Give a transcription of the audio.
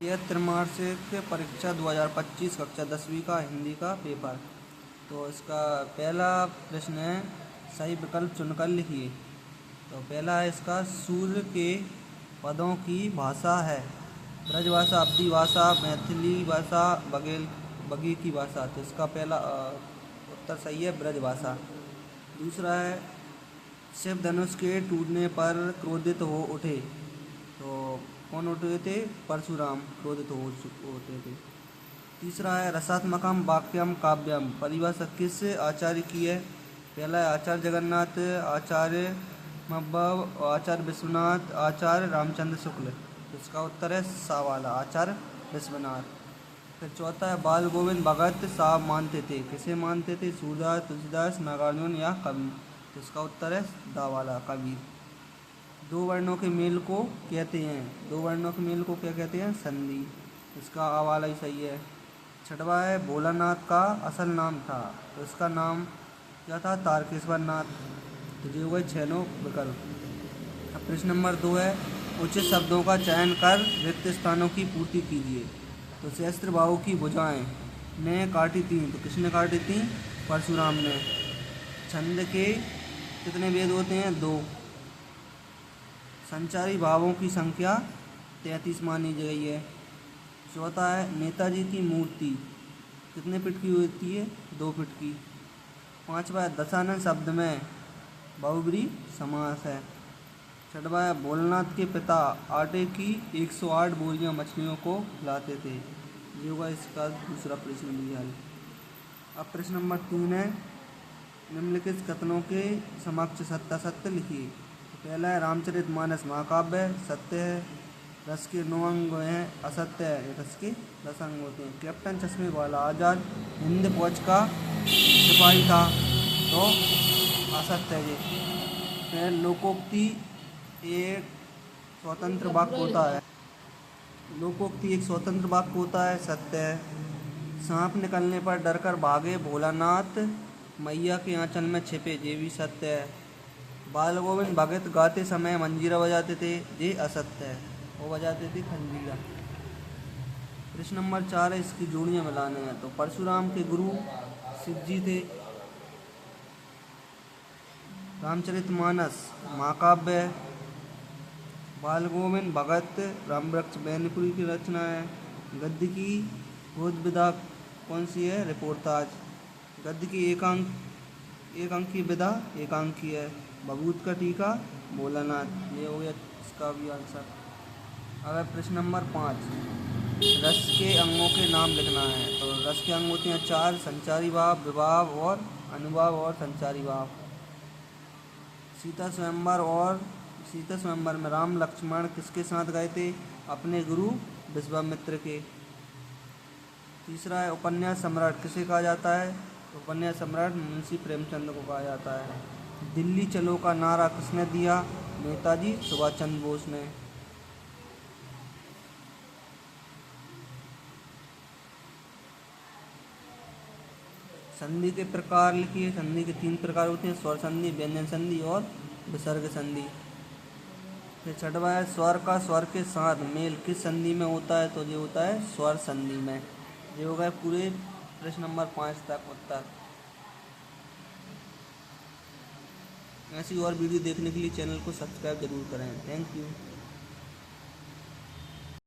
यह त्रैमासिक परीक्षा 2025 कक्षा 10वीं का हिंदी का पेपर। तो इसका पहला प्रश्न है, सही विकल्प चुनकर लिखिए। तो पहला है इसका, सूर्य के पदों की भाषा है ब्रजभाषा, अवधी भाषा, मैथिली भाषा, बघेली भाषा। तो इसका पहला उत्तर सही है, ब्रजभाषा। दूसरा है, शिव धनुष के टूटने पर क्रोधित हो उठे। तो कौन उठे थे? परशुराम क्रोधित हो उठे थे। तीसरा है, रसात्मकम वाक्यम काव्यम, परिभाषा किस आचार्य की है? पहला है आचार्य जगन्नाथ, आचार्य मब्बव, आचार्य विश्वनाथ, आचार्य रामचंद्र शुक्ल। तो इसका उत्तर है सा वाला, आचार्य विश्वनाथ। फिर चौथा है, बाल गोविंद भगत साहब मानते थे। किसे मानते थे? सूरदास, तुलसीदास, नागार्जुन या कबीर। तो इसका उत्तर है दा वाला, कबीर। दो वर्णों के मेल को कहते हैं, दो वर्णों के मेल को क्या कहते हैं? संधि। इसका आ वाला ही सही है। छठवा है, भोलानाथ का असल नाम था। तो इसका नाम क्या था? तारकेश्वर नाथ। तो ये हुए 6 विकल्प। अब प्रश्न नंबर 2 है, उचित शब्दों का चयन कर रिक्त स्थानों की पूर्ति कीजिए। तो सहस्त्र बाहु की भुजाएं ने काटी थी। तो किसने काटी थी? परशुराम ने। छंद के कितने वेद होते हैं? 2। संचारी भावों की संख्या 33 मानी गई है। चौथा है, नेताजी की मूर्ति कितने फीट की होती है? 2 फीट की। पांचवा है, दशानन शब्द में बहुब्रीहि समास है। छठवा है, भोलानाथ के पिता आटे की 108 बोरियां मछलियों को खिलाते थे। ये होगा इसका दूसरा प्रश्न भी हल। अब प्रश्न नंबर 3 है, निम्नलिखित कथनों के समक्ष सत्यासत्य लिखिए। तो पहला है, रामचरितमानस महाकाव्य सत्य है, रस के 9 अंग हैं, असत्य है, रस के 10 अंग होते हैं। कैप्टन चश्मे वाला आजाद हिंद फौज का सिपाही था। तो असत्य है ये। फिर लोकोक्ति एक स्वतंत्र वाक्य होता है, लोकोक्ति एक स्वतंत्र वाक्य होता है, सत्य है। सांप निकलने पर डरकर भागे भोलानाथ मैया के आंचल में छिपे, ये भी सत्य है। बाल गोविंद भगत गाते समय मंजीरा बजाते थे, ये असत्य है, वो बजाते थे खंजीरा। प्रश्न नंबर 4 है, इसकी जोड़ियां मिलाने हैं। तो परशुराम के गुरु शिव जी थे। रामचरितमानस महाकाव्य है। बाल गोविंद भगत रामवृक्ष बैनपुरी की रचना है। गद्य की बोध विधा कौन सी है? रिपोर्ताज। गद्य की एक अंक की विधा एकांकी है। बबूत का टीका भोलानाथ। ये हो गया इसका भी आंसर। अब है प्रश्न नंबर 5, रस के अंगों के नाम लिखना है। तो रस के अंग होते हैं 4, संचारी भाव, विभाव और अनुभाव और संचारी भाव। सीता स्वयंवर में राम लक्ष्मण किसके साथ गए थे? अपने गुरु विश्वामित्र के। तीसरा है, उपन्यास सम्राट किसे कहा जाता है? उपन्यास सम्राट मुंशी प्रेमचंद को कहा जाता है। दिल्ली चलो का नारा किसने दिया? नेताजी सुभाष चंद्र बोस ने। संधि के प्रकार लिखिए। संधि के 3 प्रकार होते हैं, स्वर संधि, व्यंजन संधि और विसर्ग संधि। फिर छठवा है, स्वर का स्वर के साथ मेल किस संधि में होता है? तो ये होता है स्वर संधि में। ये हो गए पूरे प्रश्न नंबर 5 तक उत्तर। ऐसी और वीडियो देखने के लिए चैनल को सब्सक्राइब जरूर करें। Thank you.